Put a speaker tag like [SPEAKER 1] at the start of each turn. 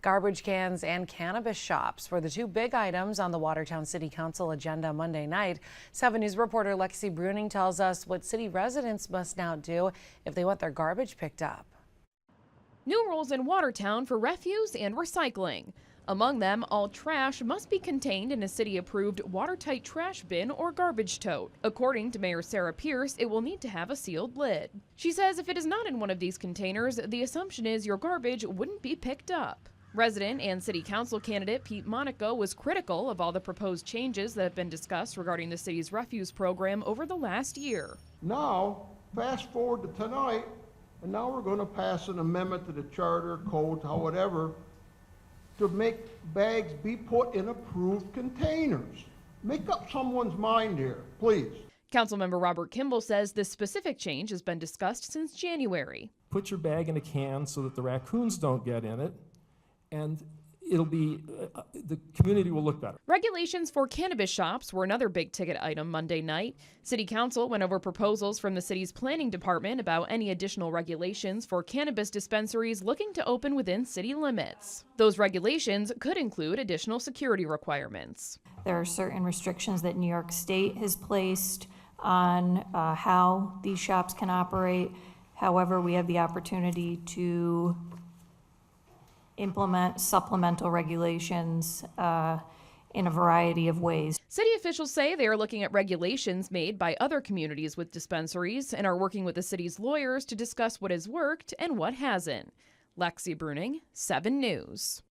[SPEAKER 1] Garbage cans and cannabis shops were the two big items on the Watertown City Council agenda Monday night. 7 News reporter Lexi Bruning tells us what city residents must now do if they want their garbage picked up.
[SPEAKER 2] New rules in Watertown for refuse and recycling. Among them, all trash must be contained in a city-approved watertight trash bin or garbage tote. According to Mayor Sarah Pierce, it will need to have a sealed lid. She says if it is not in one of these containers, the assumption is your garbage wouldn't be picked up. Resident and city council candidate Pete Monaco was critical of all the proposed changes that have been discussed regarding the city's refuse program over the last year.
[SPEAKER 3] Now, fast forward to tonight, and now we're going to pass an amendment to the charter, code, whatever, to make bags be put in approved containers. Make up someone's mind here, please.
[SPEAKER 2] Councilmember Robert Kimball says this specific change has been discussed since January.
[SPEAKER 4] Put your bag in a can so that the raccoons don't get in it, and it'll be, the community will look better.
[SPEAKER 2] Regulations for cannabis shops were another big ticket item Monday night. City Council went over proposals from the city's planning department about any additional regulations for cannabis dispensaries looking to open within city limits. Those regulations could include additional security requirements.
[SPEAKER 5] There are certain restrictions that New York State has placed on how these shops can operate. However, we have the opportunity to implement supplemental regulations in a variety of ways.
[SPEAKER 2] City officials say they are looking at regulations made by other communities with dispensaries and are working with the city's lawyers to discuss what has worked and what hasn't. Lexi Bruning, 7 News.